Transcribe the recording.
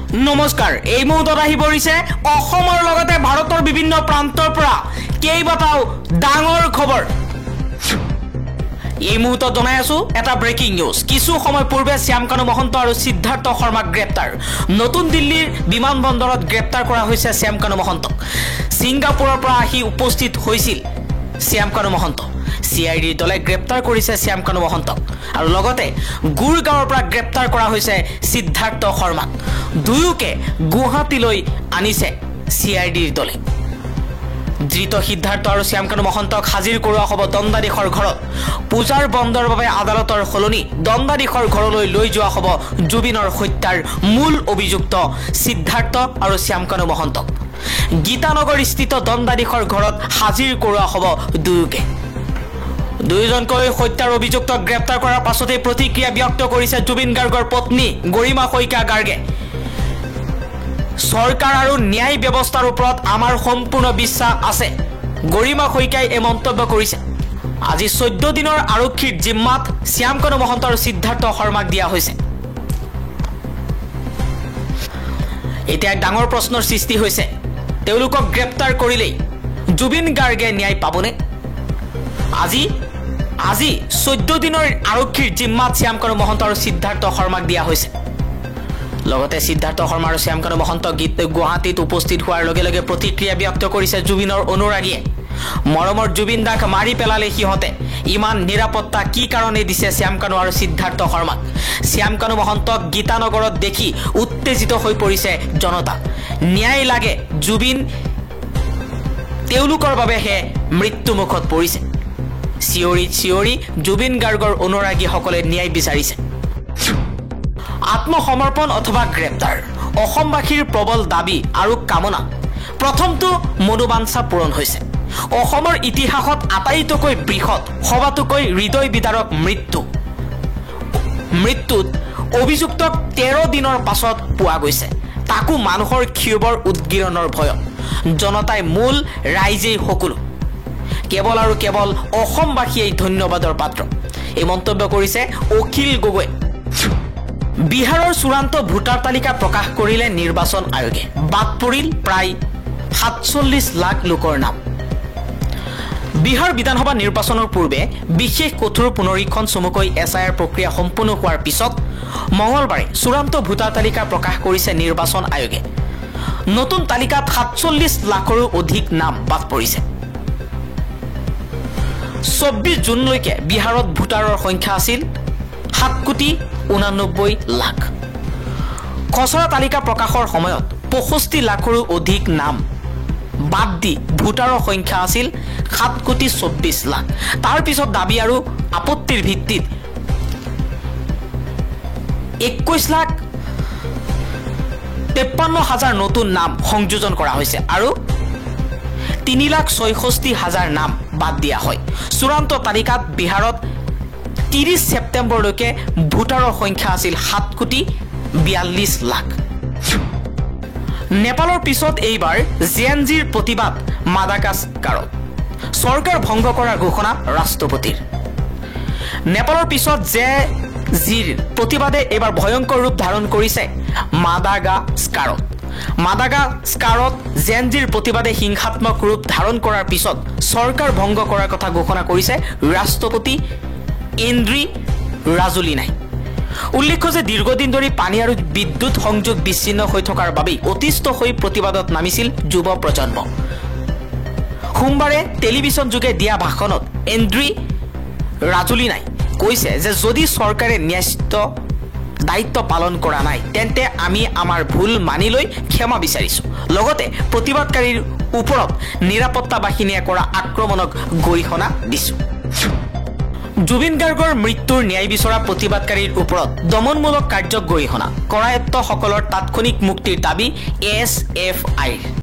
নমস্কাৰ এই মুহূৰ্তত আহি পৰিছে অসমৰ লগতে ভাৰতৰ বিভিন্ন প্ৰান্তৰ পৰা কেইবাটাও ডাঙৰ খবৰ এই মুহূৰ্তত জনাই আছো এটা ব্ৰেকিং নিউজ কিছু সময় পূৰ্বে শ্যামকানু মহন্ত আৰু সিদ্ধাৰ্থ শৰ্মাক গ্ৰেপ্তাৰ নতুন দিল্লীৰ বিমানবন্দৰত গ্ৰেপ্তাৰ কৰা হৈছে শ্যামকানু মহন্তক সিংগাপুৰৰ পৰা আহি উপস্থিত হৈছিল শ্যামকানু মহন্ত CIDৰ দলে গ্ৰেপ্তাৰ কৰিছে শ্যামকানু মহন্তক আৰু লগতে গুৰগাঁৱৰ পৰা গ্ৰেপ্তাৰ কৰা হৈছে সিদ্ধাৰ্থ শৰ্মাক দুয়োকে গুৱাহাটীলৈ আনিছে CIDৰ দলে ধৃত সিদ্ধাৰ্থ আৰু শ্যামকানু মহন্তক হাজিৰ কৰোৱা হ'ব দণ্ডাধীশৰ ঘৰত পূজাৰ বন্ধৰ বাবে আদালতৰ সলনি দণ্ডাধীশৰ ঘৰলৈ লৈ যোৱা হ'ব জুবিনৰ হত্যাৰ মূল অভিযুক্ত সিদ্ধাৰ্থ আৰু শ্যামকানু মহন্তক গীতানগৰ স্থিত দণ্ডাধীশৰ ঘৰত হাজিৰ কৰোৱা হ'ব দুয়োকে দুইজনকৈ হত্যাৰ অভিযুক্তক গ্ৰেপ্তাৰ কৰাৰ পাছতে প্ৰতিক্ৰিয়া ব্যক্ত কৰিছে জুবিন গাৰ্গৰ পত্নী গৰিমা শইকীয়া গাৰ্গে সৰকাৰ আৰু ন্যায় ব্যৱস্থাৰ ওপৰত আমাৰ সম্পূৰ্ণ বিশ্বাস আছে গৰিমা শইকীয়াই এই মন্তব্য কৰিছে আজি 14 দিনৰ আৰক্ষীৰ জিম্মাত শ্যামকানু মহন্ত আৰু সিদ্ধাৰ্থ শৰ্মাক দিয়া হৈছে এতিয়া ডাঙৰ প্ৰশ্নৰ সৃষ্টি হৈছে তেওঁলোকক গ্ৰেপ্তাৰ কৰিলেই জুবিন গাৰ্গে ন্যায় পাবনে আজি 14 দিনৰ আৰক্ষীৰ জিম্মাত শ্যামকানু মহন্ত আৰু সিদ্ধাৰ্থ শৰ্মাক দিয়া হৈছে লগতে সিদ্ধাৰ্থ শৰ্মা আৰু শ্যামকানু মহন্ত গুৱাহাটীত উপস্থিত হোৱাৰ লগে লগে প্ৰতিক্ৰিয়া ব্যক্ত কৰিছে জুবিনৰ অনুৰাগীয়ে মৰমৰ জুবিন দাক মাৰি পেলালে সিহঁতে ইমান নিৰাপত্তা কি কাৰণে দিছে শ্যামকানু আৰু সিদ্ধাৰ্থ শৰ্মাক শ্যামকানু মহন্তক গীতানগৰত দেখি উত্তেজিত হৈ পৰিছে জনতা ন্যায় লাগে জুবিন তেওঁলোকৰ বাবেহে মৃত্যুমুখত পৰিছে চিঞৰি জুবিন গাৰ্গৰ অনুৰাগীসকলে ন্যায় বিচাৰিছে আত্মসমৰ্পণ অথবা গ্ৰেপ্তাৰ অসমবাসীৰ প্ৰবল দাবী আৰু কামনা প্ৰথমটো মনোবাঞ্ছা পূৰণ হৈছে অসমৰ ইতিহাসত আটাইতকৈ বৃহৎ সবাতোকৈ হৃদয় বিদাৰক মৃত্যুত অভিযুক্তক 13 দিনৰ পাছত পোৱা গৈছে তাকো মানুহৰ ক্ষোভৰ উদ্গিৰণৰ ভয়ত জনতাই মূল ৰাইজেই সকলো কেৱল আৰু কেৱল অসমবাসীয়ে ধন্যবাদৰ পাত্ৰ এই মন্তব্য কৰিছে অখিল গগৈ বিহাৰৰ চূড়ান্ত ভোটাৰ তালিকা প্ৰকাশ কৰিলে নিৰ্বাচন আয়োগে বাদ পৰিল প্ৰায় 47 লাখ লোকৰ নাম বিহাৰ বিধানসভা নিৰ্বাচনৰ পূৰ্বে বিশেষ কঠোৰ পুনৰীক্ষণ চমুকৈ SIR প্ৰক্ৰিয়া সম্পূৰ্ণ হোৱাৰ পিছত মঙলবাৰে চূড়ান্ত ভোটাৰ তালিকা প্ৰকাশ কৰিছে নিৰ্বাচন আয়োগে নতুন তালিকাত 47 লাখৰো অধিক নাম বাদ পৰিছে 24 জুনলৈকে বিহাৰত ভোটাৰৰ সংখ্যা আছিল 7,89 লাখ খচৰা তালিকা প্ৰকাশৰ সময়ত 65 লাখৰো অধিক নাম বাদ দি ভোটাৰৰ সংখ্যা আছিল 7,24 লাখ তাৰ পিছত দাবী আৰু আপত্তিৰ ভিত্তিত 21,53,000 নতুন নাম সংযোজন কৰা হৈছে আৰু 3,66,000 নাম বাদ দিয়া হয় চূড়ান্ত তালিকাত বিহাৰত 30 সেপ্টেম্বৰলৈকে ভোটাৰৰ সংখ্যা আছিল 7,42 লাখ নেপালৰ পিছত এইবাৰ জেএনজিৰ প্ৰতিবাদ মাদাগাস্কাৰত চৰকাৰ ভংগ কৰাৰ ঘোষণা ৰাষ্ট্ৰপতিৰ নেপালৰ পিছত জেএনজিৰ প্ৰতিবাদে এইবাৰ ভয়ংকৰ ৰূপ ধাৰণ কৰিছে মাদাগাস্কাৰত জেএনজিৰ প্ৰতিবাদে হিংসাত্মক ৰূপ ধাৰণ কৰাৰ পিছত চৰকাৰ ভংগ কৰাৰ কথা ঘোষণা কৰিছে ৰাষ্ট্ৰপতি ইন্দ্ৰী ৰাজুলিনাই উল্লেখ্য যে দীৰ্ঘদিন ধৰি পানী আৰু বিদ্যুৎ সংযোগ বিচ্ছিন্ন হৈ থকাৰ বাবে অতিষ্ঠ হৈ প্ৰতিবাদত নামিছিল যুৱ প্ৰজন্ম সোমবাৰে টেলিভিছন যোগে দিয়া ভাষণত ইন্দ্ৰী ৰাজুলিনাই কৈছে যে যদি চৰকাৰে ন্যায়িক দায়িত্ব পালন কৰা নাই তেন্তে আমি আমাৰ ভুল মানি লৈ ক্ষমা বিচাৰিছো লগতে প্ৰতিবাদকাৰীৰ ওপৰত নিৰাপত্তা বাহিনীয়ে কৰা আক্ৰমণক গৰিহণা দিছো জুবিন গাৰ্গৰ মৃত্যুৰ ন্যায় বিচৰা প্ৰতিবাদকাৰীৰ ওপৰত দমনমূলক কাৰ্যক গৰিহণা কৰায়ত্তসকলৰ তাৎক্ষণিক মুক্তিৰ দাবী SFIৰ